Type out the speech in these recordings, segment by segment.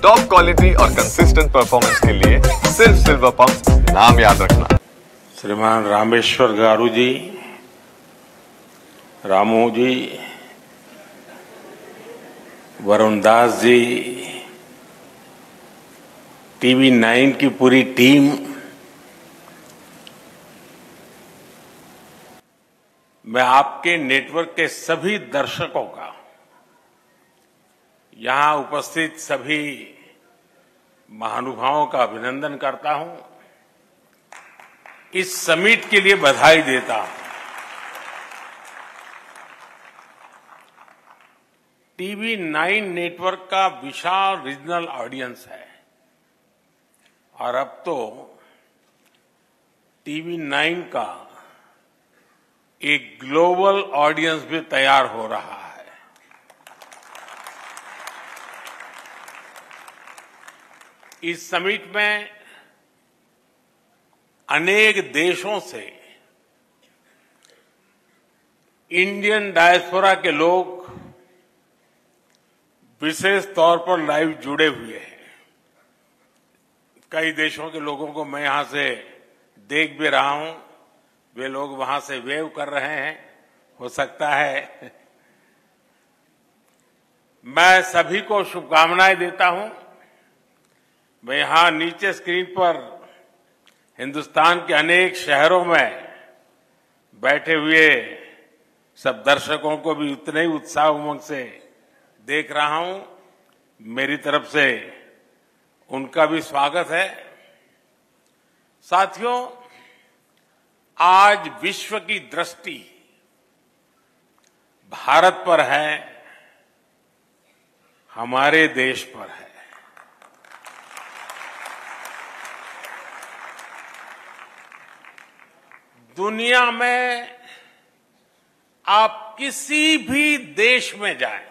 Top quality और consistent performance के लिए सिर्फ सिल्वर पंप नाम याद रखना। श्रीमान रामेश्वर गारू जी, रामू जी, वरुण दास जी, टीवी 9 की पूरी टीम, मैं आपके नेटवर्क के सभी दर्शकों का, यहां उपस्थित सभी महानुभावों का अभिनंदन करता हूं। इस समिट के लिए बधाई देता हूं। टीवी 9 नेटवर्क का विशाल रीजनल ऑडियंस है और अब तो टीवी 9 का एक ग्लोबल ऑडियंस भी तैयार हो रहा है। इस समिट में अनेक देशों से इंडियन डायस्पोरा के लोग विशेष तौर पर लाइव जुड़े हुए हैं। कई देशों के लोगों को मैं यहां से देख भी रहा हूं, वे लोग वहां से वेव कर रहे हैं, हो सकता है। मैं सभी को शुभकामनाएं देता हूं। मैं यहां नीचे स्क्रीन पर हिंदुस्तान के अनेक शहरों में बैठे हुए सब दर्शकों को भी उतने ही उत्साह उमंग से देख रहा हूं। मेरी तरफ से उनका भी स्वागत है। साथियों, आज विश्व की दृष्टि भारत पर है, हमारे देश पर है। दुनिया में आप किसी भी देश में जाएं,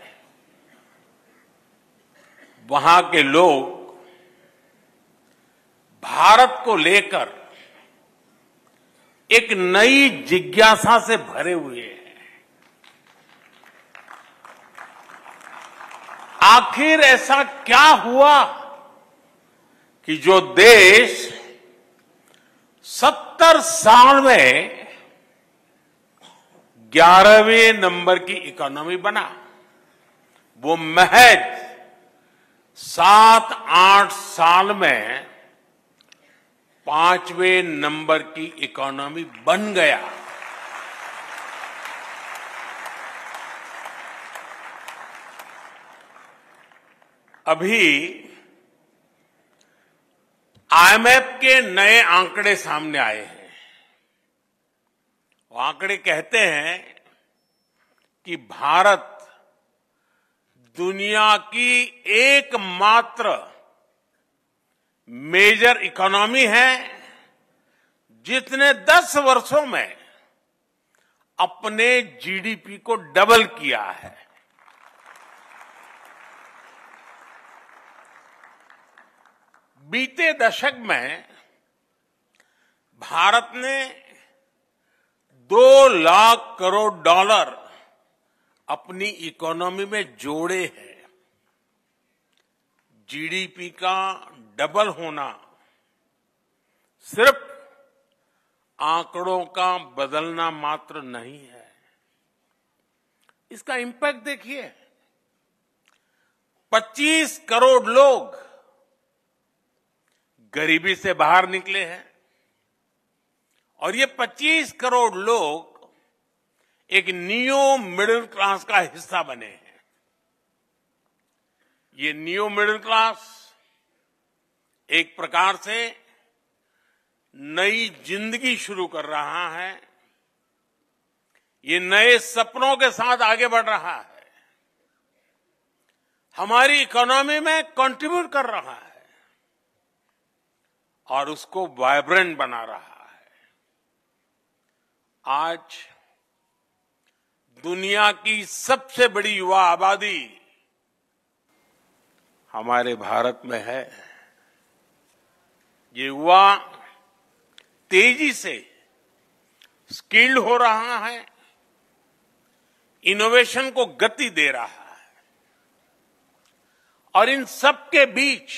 वहां के लोग भारत को लेकर एक नई जिज्ञासा से भरे हुए हैं। आखिर ऐसा क्या हुआ कि जो देश 70 साल में 11वें नंबर की इकोनॉमी बना, वो महज 7-8 साल में 5वें नंबर की इकोनॉमी बन गया। अभी आईएमएफ के नए आंकड़े सामने आए हैं। वो आंकड़े कहते हैं कि भारत दुनिया की एकमात्र मेजर इकोनॉमी है जिसने 10 वर्षों में अपने जीडीपी को डबल किया है। बीते दशक में भारत ने 2 लाख करोड़ डॉलर अपनी इकोनॉमी में जोड़े हैं। जीडीपी का डबल होना सिर्फ आंकड़ों का बदलना मात्र नहीं है, इसका इंपैक्ट देखिए। 25 करोड़ लोग गरीबी से बाहर निकले हैं और ये 25 करोड़ लोग एक नियो मिडिल क्लास का हिस्सा बने हैं। ये नियो मिडिल क्लास एक प्रकार से नई जिंदगी शुरू कर रहा है। ये नए सपनों के साथ आगे बढ़ रहा है, हमारी इकोनॉमी में कंट्रीब्यूट कर रहा है और उसको वाइब्रेंट बना रहा है। आज दुनिया की सबसे बड़ी युवा आबादी हमारे भारत में है। ये युवा तेजी से स्किल्ड हो रहा है, इनोवेशन को गति दे रहा है और इन सब के बीच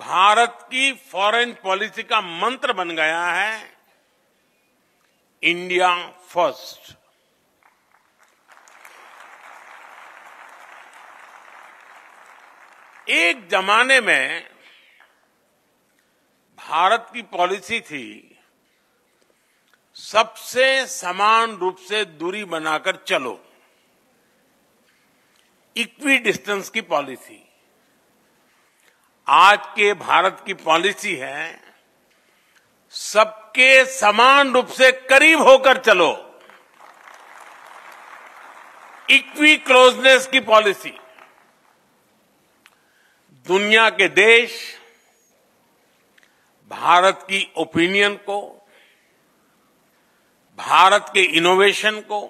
भारत की फॉरेन पॉलिसी का मंत्र बन गया है इंडिया फर्स्ट। एक जमाने में भारत की पॉलिसी थी सबसे समान रूप से दूरी बनाकर चलो, इक्वी डिस्टेंस की पॉलिसी। आज के भारत की पॉलिसी है सबके समान रूप से करीब होकर चलो, इक्वी क्लोजनेस की पॉलिसी। दुनिया के देश भारत की ओपिनियन को, भारत के इनोवेशन को,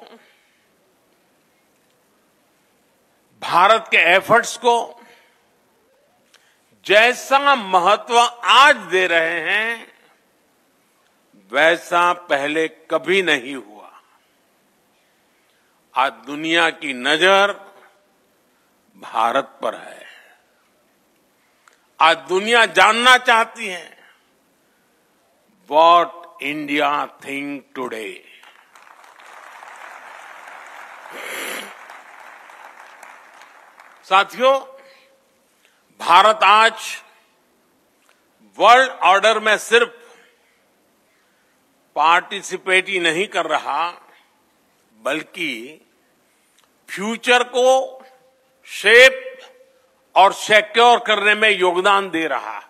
भारत के एफर्ट्स को जैसा महत्व आज दे रहे हैं वैसा पहले कभी नहीं हुआ। आज दुनिया की नजर भारत पर है। आज दुनिया जानना चाहती है व्हाट इंडिया थिंक टुडे। साथियों, भारत आज वर्ल्ड ऑर्डर में सिर्फ पार्टिसिपेट ही नहीं कर रहा, बल्कि फ्यूचर को शेप और सिक्योर करने में योगदान दे रहा है।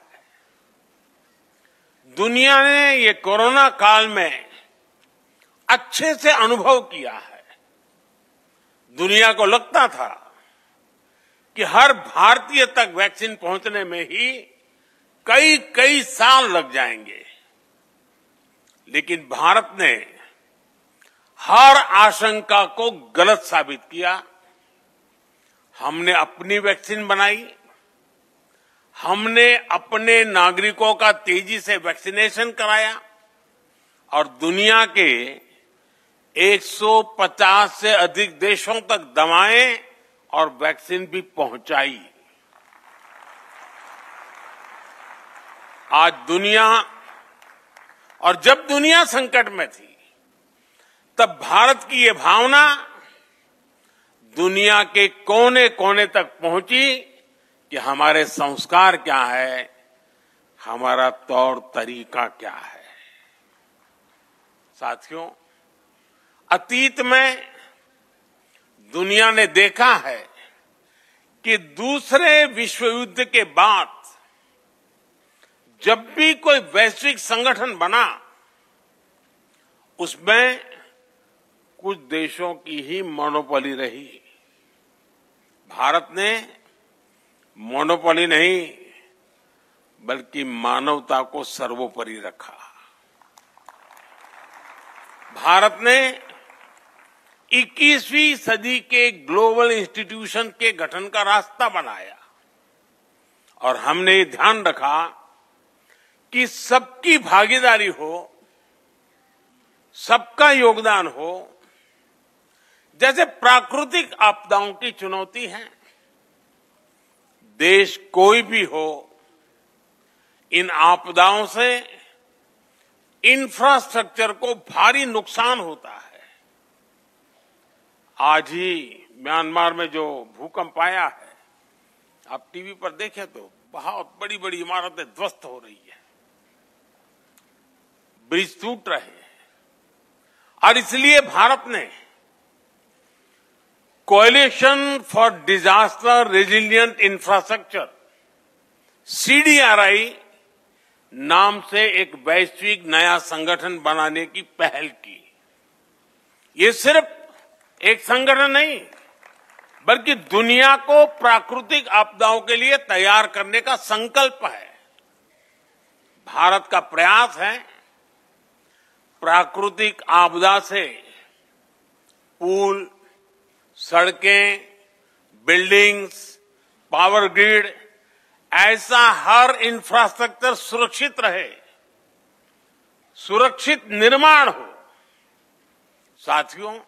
दुनिया ने ये कोरोना काल में अच्छे से अनुभव किया है। दुनिया को लगता था कि हर भारतीय तक वैक्सीन पहुंचने में ही कई साल लग जाएंगे, लेकिन भारत ने हर आशंका को गलत साबित किया। हमने अपनी वैक्सीन बनाई, हमने अपने नागरिकों का तेजी से वैक्सीनेशन कराया और दुनिया के 150 से अधिक देशों तक दवाएं और वैक्सीन भी पहुंचाई। आज दुनिया, और जब दुनिया संकट में थी तब भारत की ये भावना दुनिया के कोने कोने तक पहुंची कि हमारे संस्कार क्या है, हमारा तौर तरीका क्या है। साथियों, अतीत में दुनिया ने देखा है कि दूसरे विश्व युद्ध के बाद जब भी कोई वैश्विक संगठन बना, उसमें कुछ देशों की ही मोनोपोली रही। भारत ने मोनोपोली नहीं बल्कि मानवता को सर्वोपरि रखा। भारत ने 21वीं सदी के ग्लोबल इंस्टीट्यूशन के गठन का रास्ता बनाया और हमने ये ध्यान रखा कि सबकी भागीदारी हो, सबका योगदान हो। जैसे प्राकृतिक आपदाओं की चुनौती है, देश कोई भी हो, इन आपदाओं से इंफ्रास्ट्रक्चर को भारी नुकसान होता है। आज ही म्यांमार में जो भूकंप आया है, आप टीवी पर देखें तो बहुत बड़ी बड़ी इमारतें ध्वस्त हो रही है, ब्रिज टूट रहे हैं। और इसलिए भारत ने coalition for disaster resilient infrastructure CDRI नाम से एक वैश्विक नया संगठन बनाने की पहल की। ये सिर्फ एक संगठन नहीं बल्कि दुनिया को प्राकृतिक आपदाओं के लिए तैयार करने का संकल्प है। भारत का प्रयास है प्राकृतिक आपदा से पुल, सड़कें, बिल्डिंग्स, पावर ग्रिड, ऐसा हर इंफ्रास्ट्रक्चर सुरक्षित रहे, सुरक्षित निर्माण हो। साथियों,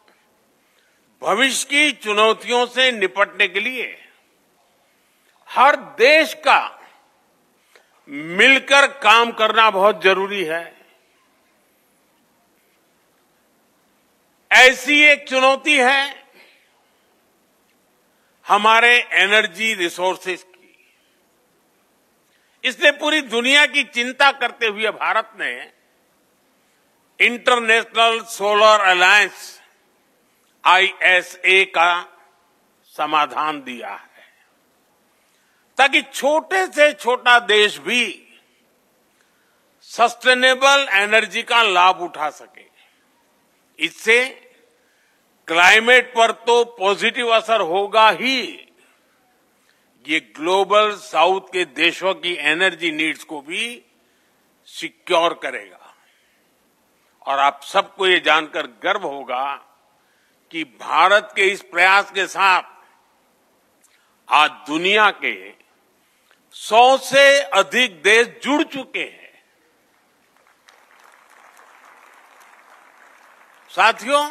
भविष्य की चुनौतियों से निपटने के लिए हर देश का मिलकर काम करना बहुत जरूरी है। ऐसी एक चुनौती है हमारे एनर्जी रिसोर्सेज की। इसलिए पूरी दुनिया की चिंता करते हुए भारत ने इंटरनेशनल सोलर अलायंस ISA का समाधान दिया है, ताकि छोटे से छोटा देश भी सस्टेनेबल एनर्जी का लाभ उठा सके। इससे क्लाइमेट पर तो पॉजिटिव असर होगा ही, ये ग्लोबल साउथ के देशों की एनर्जी नीड्स को भी सिक्योर करेगा। और आप सबको ये जानकर गर्व होगा कि भारत के इस प्रयास के साथ आज दुनिया के 100 से अधिक देश जुड़ चुके हैं। साथियों,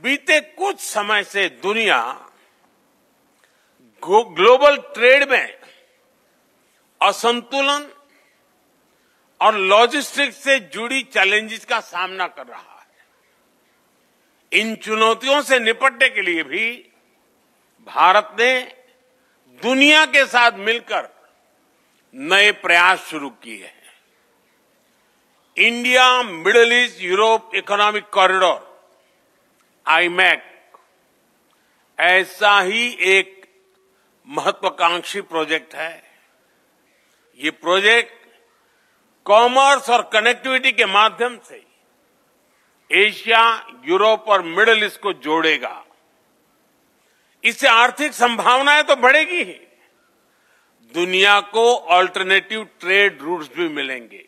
बीते कुछ समय से दुनिया ग्लोबल ट्रेड में असंतुलन और लॉजिस्टिक्स से जुड़ी चैलेंजेस का सामना कर रहा है। इन चुनौतियों से निपटने के लिए भी भारत ने दुनिया के साथ मिलकर नए प्रयास शुरू किए हैं। India middle east Europe economic corridor IMEC ऐसा ही एक महत्वाकांक्षी प्रोजेक्ट है। ये प्रोजेक्ट कॉमर्स और कनेक्टिविटी के माध्यम से एशिया, यूरोप और मिडिल ईस्ट को जोड़ेगा। इससे आर्थिक संभावनाएं तो बढ़ेगी ही, दुनिया को अल्टरनेटिव ट्रेड रूट्स भी मिलेंगे।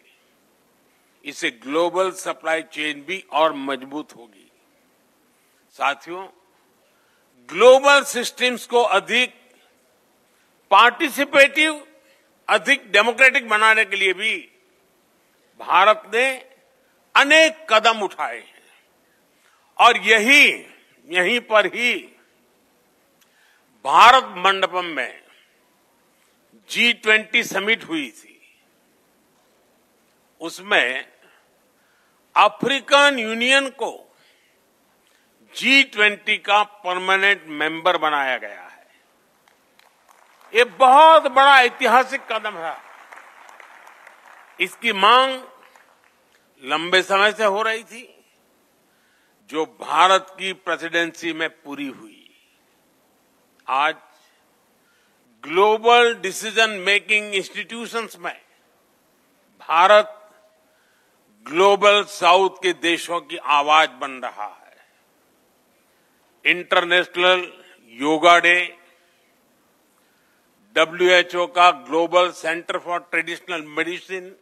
इससे ग्लोबल सप्लाई चेन भी और मजबूत होगी। साथियों, ग्लोबल सिस्टम्स को अधिक पार्टिसिपेटिव, अधिक डेमोक्रेटिक बनाने के लिए भी भारत ने अनेक कदम उठाए हैं। और यहीं पर ही भारत मंडपम में G20 समिट हुई थी। उसमें अफ्रीकन यूनियन को G20 का परमानेंट मेंबर बनाया गया है। ये बहुत बड़ा ऐतिहासिक कदम है। इसकी मांग लंबे समय से हो रही थी, जो भारत की प्रेसिडेंसी में पूरी हुई। आज ग्लोबल डिसीजन मेकिंग इंस्टीट्यूशंस में भारत ग्लोबल साउथ के देशों की आवाज बन रहा है। इंटरनेशनल योगा डे, WHO का global centre for traditional medicine,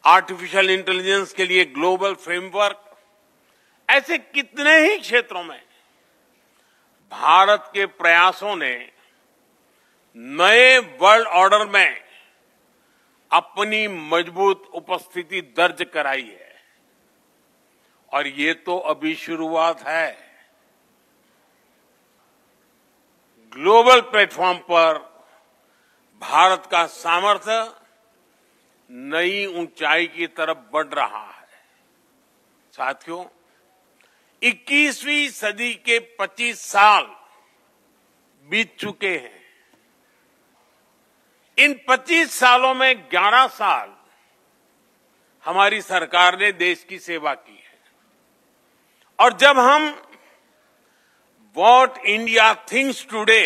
artificial intelligence के लिए ग्लोबल फ्रेमवर्क, ऐसे कितने ही क्षेत्रों में भारत के प्रयासों ने नए वर्ल्ड ऑर्डर में अपनी मजबूत उपस्थिति दर्ज कराई है। और ये तो अभी शुरुआत है। ग्लोबल प्लेटफॉर्म पर भारत का सामर्थ्य नई ऊंचाई की तरफ बढ़ रहा है। साथियों, 21वीं सदी के 25 साल बीत चुके हैं। इन 25 सालों में 11 साल हमारी सरकार ने देश की सेवा की है। और जब हम व्हाट इंडिया थिंक्स टुडे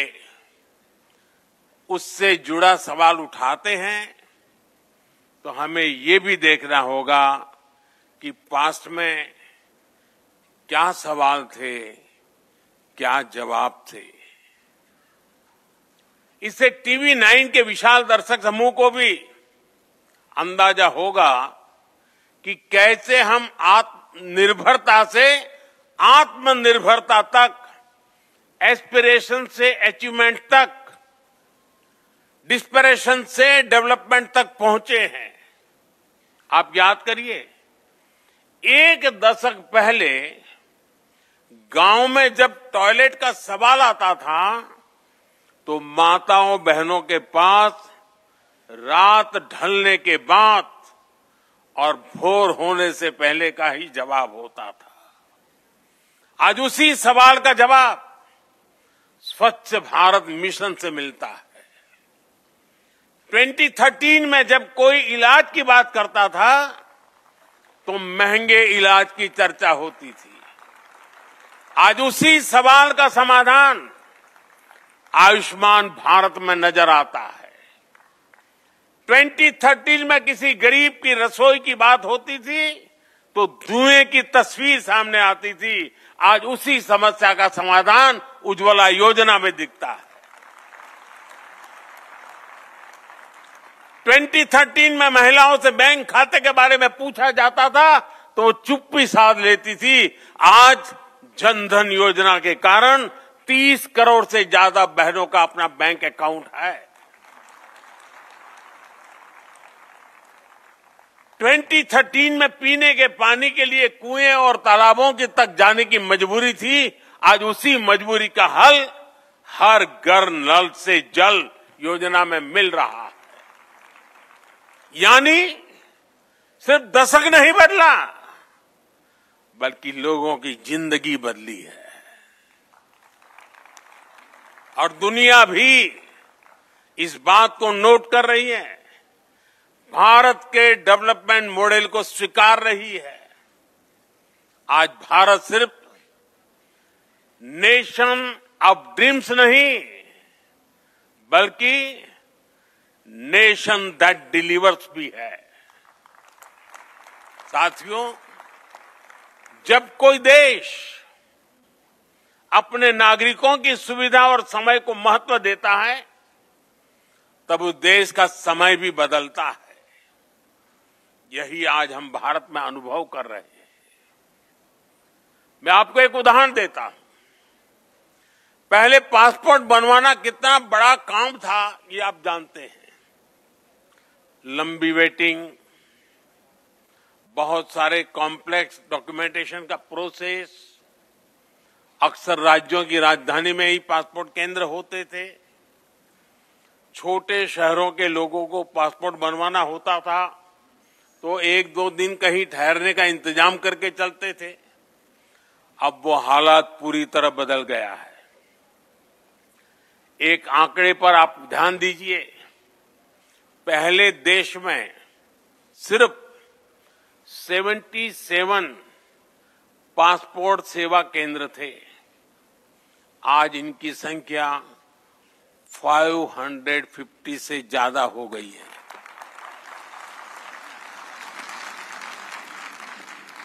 उससे जुड़ा सवाल उठाते हैं, तो हमें ये भी देखना होगा कि पास्ट में क्या सवाल थे, क्या जवाब थे। इससे टीवी 9 के विशाल दर्शक समूह को भी अंदाजा होगा कि कैसे हम आत्मनिर्भरता से आत्मनिर्भरता तक, एस्पिरेशन से अचीवमेंट तक, डिस्परेशन से डेवलपमेंट तक पहुंचे हैं। आप याद करिए, एक दशक पहले गांव में जब टॉयलेट का सवाल आता था तो माताओं बहनों के पास रात ढलने के बाद और भोर होने से पहले का ही जवाब होता था। आज उसी सवाल का जवाब स्वच्छ भारत मिशन से मिलता है। 2013 में जब कोई इलाज की बात करता था तो महंगे इलाज की चर्चा होती थी। आज उसी सवाल का समाधान आयुष्मान भारत में नजर आता है। 2013 में किसी गरीब की रसोई की बात होती थी तो धुएं की तस्वीर सामने आती थी। आज उसी समस्या का समाधान उज्ज्वला योजना में दिखता है। 2013 में महिलाओं से बैंक खाते के बारे में पूछा जाता था तो वो चुप्पी साध लेती थी। आज जनधन योजना के कारण 30 करोड़ से ज्यादा बहनों का अपना बैंक अकाउंट है। 2013 में पीने के पानी के लिए कुएं और तालाबों की तक जाने की मजबूरी थी। आज उसी मजबूरी का हल हर घर नल से जल योजना में मिल रहा है। यानी सिर्फ दशक नहीं बदला बल्कि लोगों की जिंदगी बदली है। और दुनिया भी इस बात को नोट कर रही है, भारत के डेवलपमेंट मॉडल को स्वीकार रही है। आज भारत सिर्फ नेशन ऑफ ड्रीम्स नहीं बल्कि नेशन दैट डिलीवर्स भी है। साथियों, जब कोई देश अपने नागरिकों की सुविधा और समय को महत्व देता है तब उस देश का समय भी बदलता है। यही आज हम भारत में अनुभव कर रहे हैं। मैं आपको एक उदाहरण देता हूं। पहले पासपोर्ट बनवाना कितना बड़ा काम था ये आप जानते हैं। लंबी वेटिंग, बहुत सारे कॉम्प्लेक्स डॉक्यूमेंटेशन का प्रोसेस, अक्सर राज्यों की राजधानी में ही पासपोर्ट केंद्र होते थे। छोटे शहरों के लोगों को पासपोर्ट बनवाना होता था तो 1-2 दिन कहीं ठहरने का इंतजाम करके चलते थे। अब वो हालात पूरी तरह बदल गया है। एक आंकड़े पर आप ध्यान दीजिए। पहले देश में सिर्फ 77 पासपोर्ट सेवा केंद्र थे। आज इनकी संख्या 550 से ज्यादा हो गई है।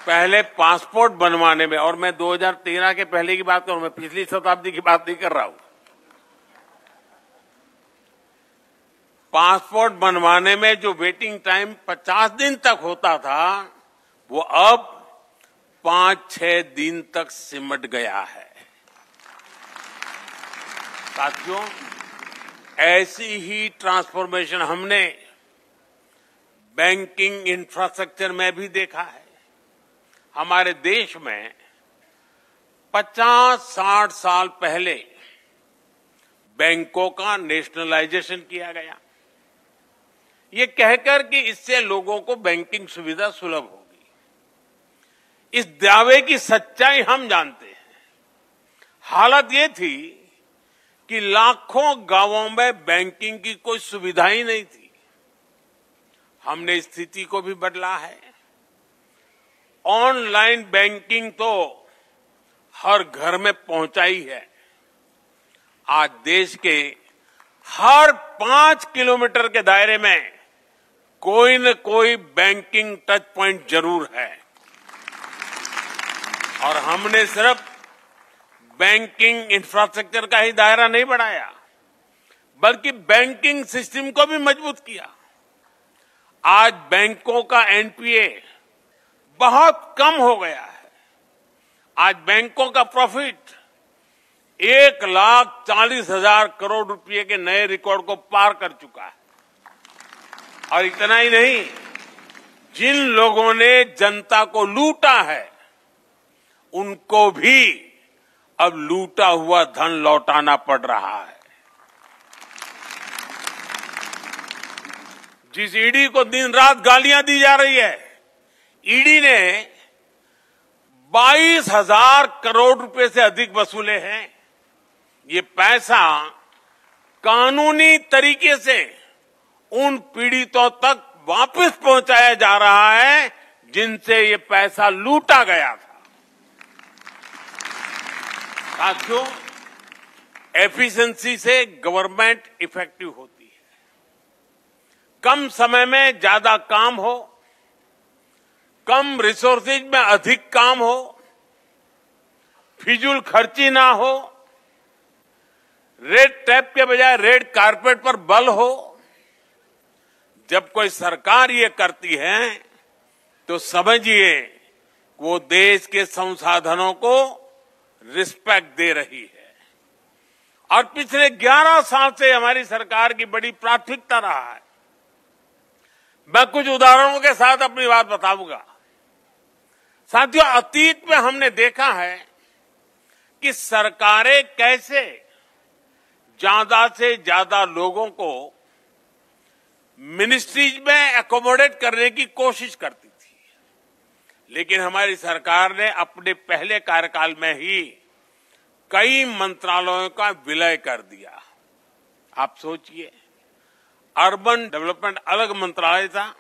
पहले पासपोर्ट बनवाने में, और मैं 2013 के पहले की बात करूं, मैं पिछली शताब्दी की बात नहीं कर रहा हूं। पासपोर्ट बनवाने में जो वेटिंग टाइम 50 दिन तक होता था वो अब 5-6 दिन तक सिमट गया है। साथियों, ऐसी ही ट्रांसफॉर्मेशन हमने बैंकिंग इंफ्रास्ट्रक्चर में भी देखा है। हमारे देश में 50-60 साल पहले बैंकों का नेशनलाइजेशन किया गया, ये कहकर कि इससे लोगों को बैंकिंग सुविधा सुलभ होगी। इस दावे की सच्चाई हम जानते हैं। हालत ये थी कि लाखों गांवों में बैंकिंग की कोई सुविधा ही नहीं थी। हमने स्थिति को भी बदला है। ऑनलाइन बैंकिंग तो हर घर में पहुंचाई है। आज देश के हर 5 किलोमीटर के दायरे में कोई न कोई बैंकिंग टच पॉइंट जरूर है। और हमने सिर्फ बैंकिंग इंफ्रास्ट्रक्चर का ही दायरा नहीं बढ़ाया बल्कि बैंकिंग सिस्टम को भी मजबूत किया। आज बैंकों का एनपीए बहुत कम हो गया है। आज बैंकों का प्रॉफिट 1,40,000 करोड़ रुपए के नए रिकॉर्ड को पार कर चुका है। और इतना ही नहीं, जिन लोगों ने जनता को लूटा है उनको भी अब लूटा हुआ धन लौटाना पड़ रहा है। जिस ईडी को दिन रात गालियां दी जा रही है, ईडी ने 22,000 करोड़ रुपए से अधिक वसूले हैं। ये पैसा कानूनी तरीके से उन पीड़ितों तक वापस पहुंचाया जा रहा है जिनसे ये पैसा लूटा गया था। साथियों, एफिशिएंसी से गवर्नमेंट इफेक्टिव होती है। कम समय में ज्यादा काम हो, कम रिसोर्सेज में अधिक काम हो, फिजूल खर्ची ना हो, रेड टैप के बजाय रेड कारपेट पर बल हो। जब कोई सरकार ये करती है तो समझिए वो देश के संसाधनों को रिस्पेक्ट दे रही है। और पिछले 11 साल से हमारी सरकार की बड़ी प्राथमिकता रहा है। मैं कुछ उदाहरणों के साथ अपनी बात बताऊंगा। साथियों, अतीत में हमने देखा है कि सरकारें कैसे ज्यादा से ज्यादा लोगों को मिनिस्ट्रीज में एकोमोडेट करने की कोशिश करती थी, लेकिन हमारी सरकार ने अपने पहले कार्यकाल में ही कई मंत्रालयों का विलय कर दिया। आप सोचिए, अर्बन डेवलपमेंट अलग मंत्रालय था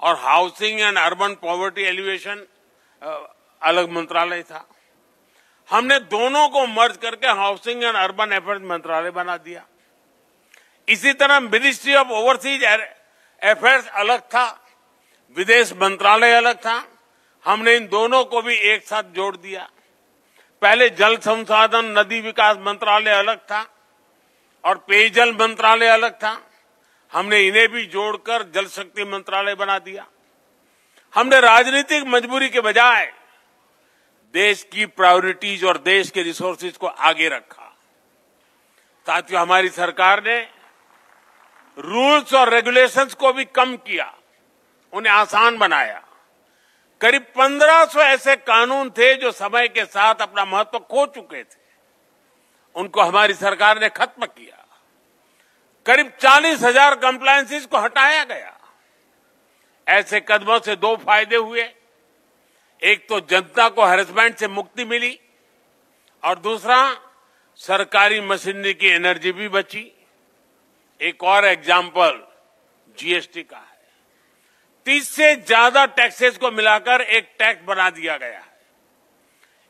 और housing and urban poverty alleviation अलग मंत्रालय था। हमने दोनों को मर्ज करके हाउसिंग एंड अर्बन अफेयर्स मंत्रालय बना दिया। इसी तरह मिनिस्ट्री ऑफ ओवरसीज अफेयर्स अलग था, विदेश मंत्रालय अलग था। हमने इन दोनों को भी एक साथ जोड़ दिया। पहले जल संसाधन नदी विकास मंत्रालय अलग था और पेयजल मंत्रालय अलग था। हमने इन्हें भी जोड़कर जल शक्ति मंत्रालय बना दिया। हमने राजनीतिक मजबूरी के बजाय देश की प्रायोरिटीज और देश के रिसोर्सेज को आगे रखा। साथियों, हमारी सरकार ने रूल्स और रेगुलेशंस को भी कम किया, उन्हें आसान बनाया। करीब 1500 ऐसे कानून थे जो समय के साथ अपना महत्व खो चुके थे, उनको हमारी सरकार ने खत्म किया। करीब 40,000 कंप्लायंसेस को हटाया गया। ऐसे कदमों से दो फायदे हुए। एक तो जनता को हैरेसमेंट से मुक्ति मिली और दूसरा सरकारी मशीनरी की एनर्जी भी बची। एक और एग्जाम्पल जीएसटी का है। 30 से ज्यादा टैक्सेस को मिलाकर एक टैक्स बना दिया गया है।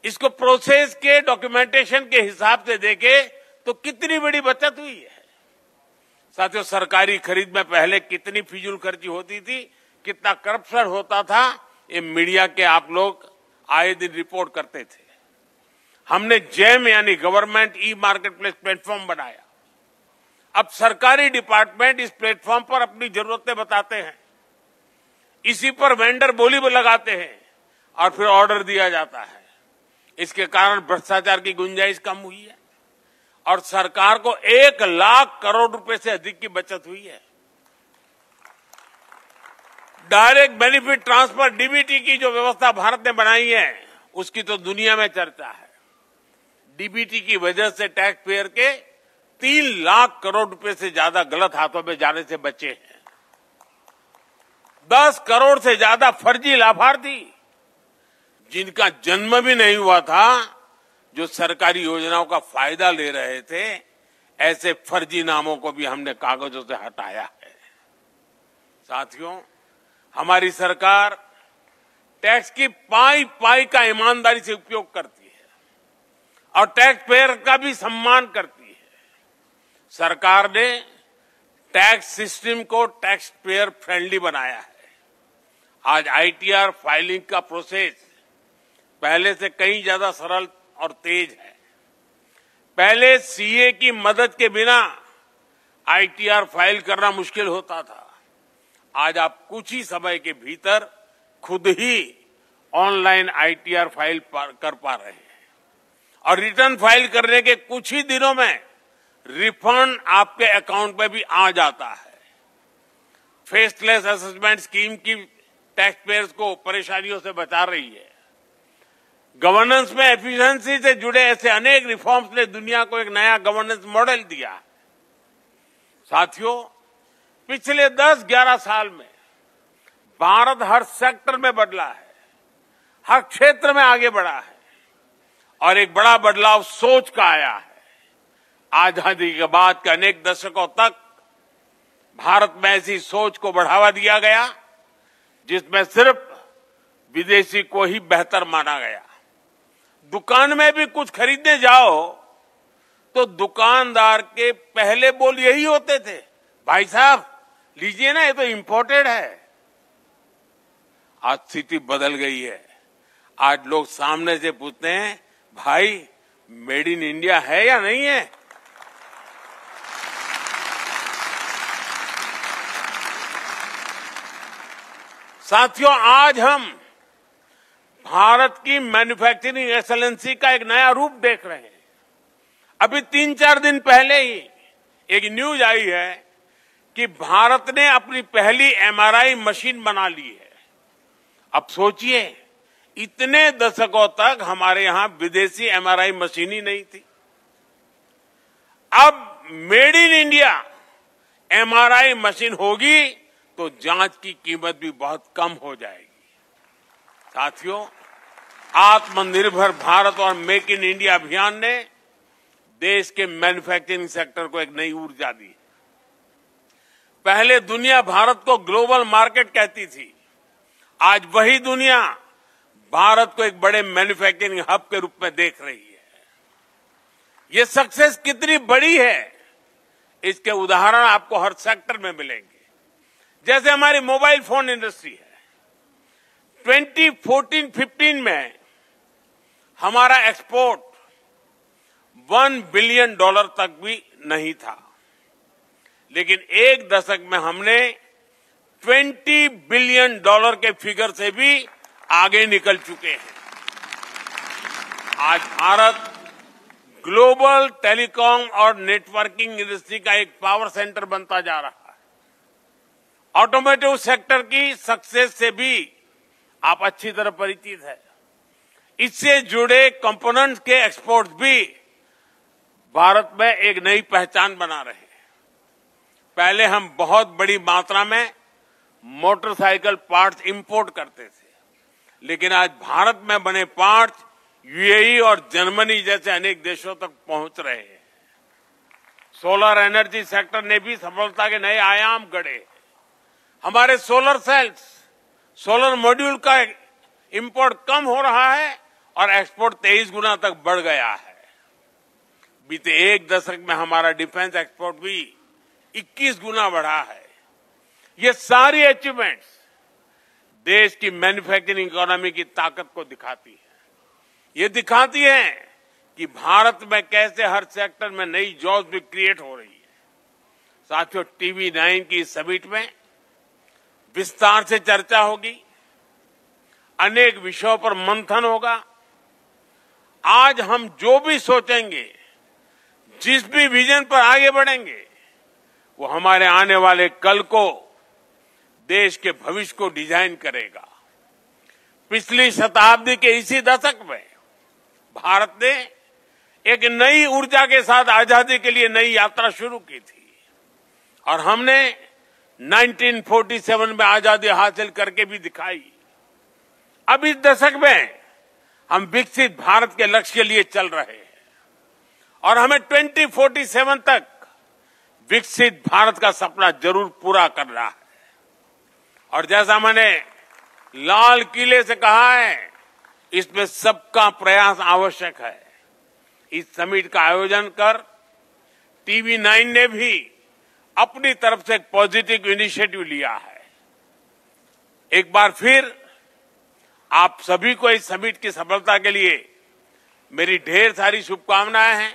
इसको प्रोसेस के डॉक्यूमेंटेशन के हिसाब से देखे तो कितनी बड़ी बचत हुई है। साथियों, सरकारी खरीद में पहले कितनी फिजूल खर्ची होती थी, कितना करप्शन होता था, ये मीडिया के आप लोग आए दिन रिपोर्ट करते थे। हमने जेम यानी government e market place platform बनाया। अब सरकारी डिपार्टमेंट इस प्लेटफॉर्म पर अपनी जरूरतें बताते हैं, इसी पर वेंडर बोली लगाते हैं और फिर ऑर्डर दिया जाता है। इसके कारण भ्रष्टाचार की गुंजाइश कम हुई है और सरकार को 1 लाख करोड़ रुपए से अधिक की बचत हुई है। डायरेक्ट बेनिफिट ट्रांसफर डीबीटी की जो व्यवस्था भारत ने बनाई है, उसकी तो दुनिया में चर्चा है। डीबीटी की वजह से टैक्स पेयर के 3 लाख करोड़ रुपए से ज्यादा गलत हाथों में जाने से बचे हैं। 10 करोड़ से ज्यादा फर्जी लाभार्थी जिनका जन्म भी नहीं हुआ था, जो सरकारी योजनाओं का फायदा ले रहे थे, ऐसे फर्जी नामों को भी हमने कागजों से हटाया है। साथियों, हमारी सरकार टैक्स की पाई पाई का ईमानदारी से उपयोग करती है और टैक्स पेयर का भी सम्मान करती है। सरकार ने टैक्स सिस्टम को टैक्स पेयर फ्रेंडली बनाया है। आज आईटीआर फाइलिंग का प्रोसेस पहले से कहीं ज्यादा सरल और तेज है। पहले सीए की मदद के बिना आईटीआर फाइल करना मुश्किल होता था। आज आप कुछ ही समय के भीतर खुद ही ऑनलाइन आईटीआर फाइल कर पा रहे हैं और रिटर्न फाइल करने के कुछ ही दिनों में रिफंड आपके अकाउंट में भी आ जाता है। फेसलेस असेसमेंट स्कीम की टैक्स पेयर्स को परेशानियों से बचा रही है। गवर्नेंस में एफिशिएंसी से जुड़े ऐसे अनेक रिफॉर्म्स ने दुनिया को एक नया गवर्नेंस मॉडल दिया। साथियों, पिछले 10-11 साल में भारत हर सेक्टर में बदला है, हर क्षेत्र में आगे बढ़ा है और एक बड़ा बदलाव सोच का आया है। आजादी के बाद के अनेक दशकों तक भारत में ऐसी सोच को बढ़ावा दिया गया जिसमें सिर्फ विदेशी को ही बेहतर माना गया। दुकान में भी कुछ खरीदने जाओ तो दुकानदार के पहले बोल यही होते थे, भाई साहब लीजिए ना, ये तो इंपोर्टेड है। आज स्थिति बदल गई है। आज लोग सामने से पूछते हैं, भाई मेड इन इंडिया है या नहीं है। साथियों, आज हम भारत की मैन्युफैक्चरिंग एक्सेलेंसी का एक नया रूप देख रहे हैं। अभी 3-4 दिन पहले ही एक न्यूज आई है कि भारत ने अपनी पहली एमआरआई मशीन बना ली है। अब सोचिए, इतने दशकों तक हमारे यहां विदेशी एमआरआई मशीन ही नहीं थी। अब made in India MRI machine होगी तो जांच की कीमत भी बहुत कम हो जाएगी। साथियों, आत्मनिर्भर भारत और मेक इन इंडिया अभियान ने देश के मैन्युफैक्चरिंग सेक्टर को एक नई ऊर्जा दी। पहले दुनिया भारत को ग्लोबल मार्केट कहती थी, आज वही दुनिया भारत को एक बड़े मैन्युफैक्चरिंग हब के रूप में देख रही है। ये सक्सेस कितनी बड़ी है, इसके उदाहरण आपको हर सेक्टर में मिलेंगे। जैसे हमारी मोबाइल फोन इंडस्ट्री है, 2014-15 में हमारा एक्सपोर्ट $1 बिलियन तक भी नहीं था, लेकिन एक दशक में हमने $20 बिलियन के फिगर से भी आगे निकल चुके हैं। आज भारत ग्लोबल टेलीकॉम और नेटवर्किंग इंडस्ट्री का एक पावर सेंटर बनता जा रहा है। ऑटोमोटिव सेक्टर की सक्सेस से भी आप अच्छी तरह परिचित है। इससे जुड़े कंपोनेंट्स के एक्सपोर्ट भी भारत में एक नई पहचान बना रहे हैं। पहले हम बहुत बड़ी मात्रा में मोटरसाइकिल पार्ट्स इंपोर्ट करते थे, लेकिन आज भारत में बने पार्ट्स यूएई और जर्मनी जैसे अनेक देशों तक पहुंच रहे हैं। सोलर एनर्जी सेक्टर ने भी सफलता के नए आयाम गढ़े। हमारे सोलर सेल्स, सोलर मॉड्यूल का इंपोर्ट कम हो रहा है और एक्सपोर्ट 23 गुना तक बढ़ गया है। बीते एक दशक में हमारा डिफेंस एक्सपोर्ट भी 21 गुना बढ़ा है। ये सारी अचीवमेंट्स देश की मैन्युफैक्चरिंग इकोनॉमी की ताकत को दिखाती है। ये दिखाती है कि भारत में कैसे हर सेक्टर में नई जॉब्स भी क्रिएट हो रही है। साथियों, TV9 की समिट में विस्तार से चर्चा होगी, अनेक विषयों पर मंथन होगा। आज हम जो भी सोचेंगे, जिस भी विजन पर आगे बढ़ेंगे, वो हमारे आने वाले कल को, देश के भविष्य को डिजाइन करेगा। पिछली शताब्दी के इसी दशक में भारत ने एक नई ऊर्जा के साथ आजादी के लिए नई यात्रा शुरू की थी और हमने 1947 में आजादी हासिल करके भी दिखाई। अब इस दशक में हम विकसित भारत के लक्ष्य के लिए चल रहे हैं और हमें 2047 तक विकसित भारत का सपना जरूर पूरा करना है। और जैसा मैंने लाल किले से कहा है, इसमें सबका प्रयास आवश्यक है। इस समिट का आयोजन कर TV9 ने भी अपनी तरफ से एक पॉजिटिव इनिशिएटिव लिया है। एक बार फिर आप सभी को इस समिट की सफलता के लिए मेरी ढेर सारी शुभकामनाएं हैं।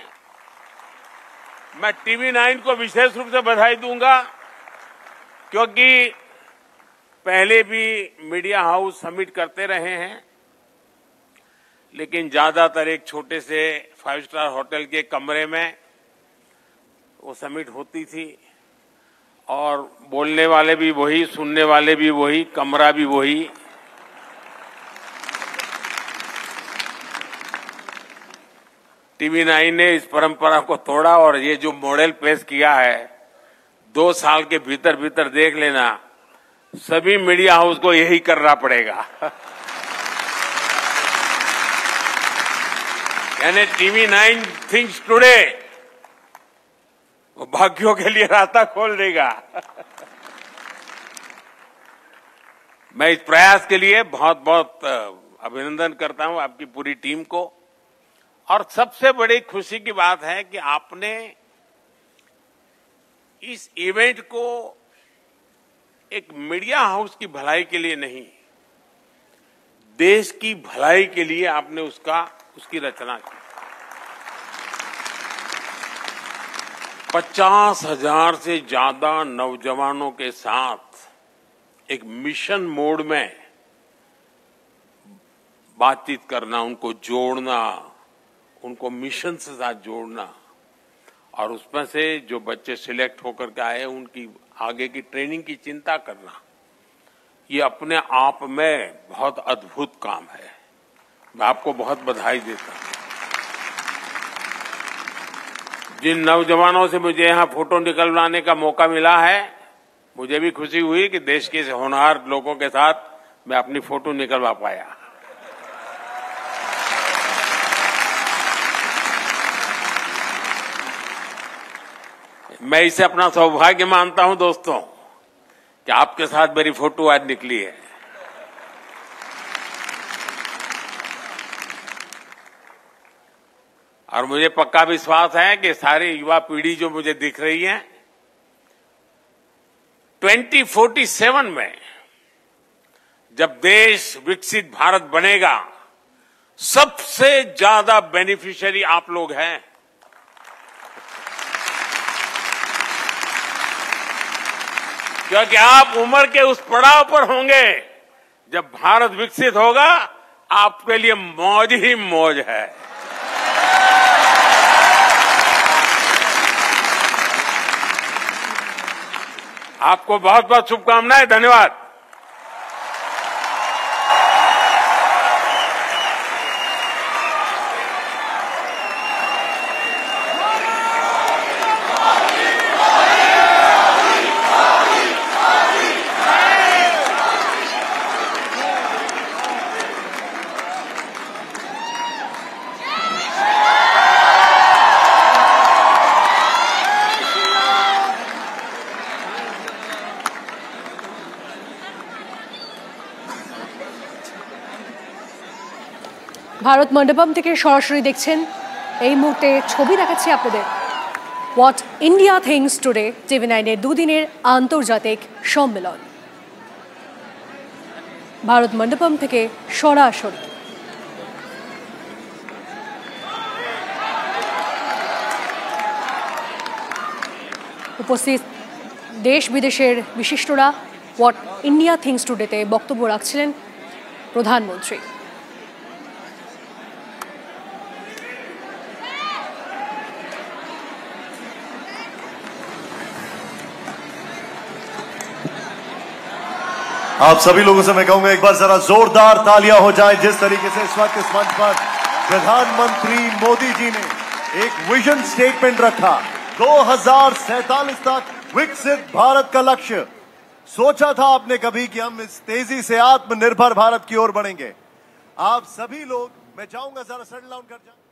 मैं TV9 को विशेष रूप से बधाई दूंगा, क्योंकि पहले भी मीडिया हाउस समिट करते रहे हैं, लेकिन ज्यादातर एक छोटे से 5 स्टार होटल के कमरे में वो समिट होती थी और बोलने वाले भी वही, सुनने वाले भी वही, कमरा भी वही। TV9 ने इस परंपरा को तोड़ा और ये जो मॉडल पेश किया है, 2 साल के भीतर भीतर देख लेना, सभी मीडिया हाउस को यही करना पड़ेगा। यानी टीवी 9 थिंग्स टुडे वो भाग्यों के लिए रास्ता खोल देगा। मैं इस प्रयास के लिए बहुत बहुत अभिनंदन करता हूं आपकी पूरी टीम को। और सबसे बड़ी खुशी की बात है कि आपने इस इवेंट को एक मीडिया हाउस की भलाई के लिए नहीं, देश की भलाई के लिए आपने उसकी रचना की। 50,000 से ज्यादा नौजवानों के साथ एक मिशन मोड में बातचीत करना, उनको जोड़ना, उनको मिशन से साथ जोड़ना, और उसमें से जो बच्चे सिलेक्ट होकर के आए उनकी आगे की ट्रेनिंग की चिंता करना, ये अपने आप में बहुत अद्भुत काम है। मैं आपको बहुत बधाई देता हूं। जिन नौजवानों से मुझे यहां फोटो निकलवाने का मौका मिला है, मुझे भी खुशी हुई कि देश के होनहार लोगों के साथ मैं अपनी फोटो निकलवा पाया। मैं इसे अपना सौभाग्य मानता हूं दोस्तों कि आपके साथ मेरी फोटो आज निकली है। और मुझे पक्का विश्वास है कि सारी युवा पीढ़ी जो मुझे दिख रही है, 2047 में जब देश विकसित भारत बनेगा, सबसे ज्यादा बेनिफिशियरी आप लोग हैं। क्योंकि आप उम्र के उस पड़ाव पर होंगे जब भारत विकसित होगा, आपके लिए मौज ही मौज है। आपको बहुत बहुत शुभकामनाएं। धन्यवाद। ভারত মণ্ডপম থেকে সরাসরি দেখছেন এই মুহূর্তে ছবি দেখাচ্ছি আপনাদের হোয়াট ইন্ডিয়া থিংস টুডে TV9-এর দুদিনের আন্তর্জাতিক সম্মেলন ভারত মণ্ডপম থেকে সরাসরি। উপস্থিত দেশ বিদেশের বিশিষ্টরা হোয়াট ইন্ডিয়া থিংস টুডেতে বক্তব্য রাখছিলেন প্রধানমন্ত্রী। आप सभी लोगों से मैं कहूंगा एक बार जरा जोरदार तालियां हो जाएं जिस तरीके से इस वक्त इस मंच पर प्रधानमंत्री मोदी जी ने एक विजन स्टेटमेंट रखा। 2047 तक विकसित भारत का लक्ष्य। सोचा था आपने कभी कि हम इस तेजी से आत्मनिर्भर भारत की ओर बढ़ेंगे? आप सभी लोग, मैं चाहूंगा जरा सेटल डाउन कर जाए।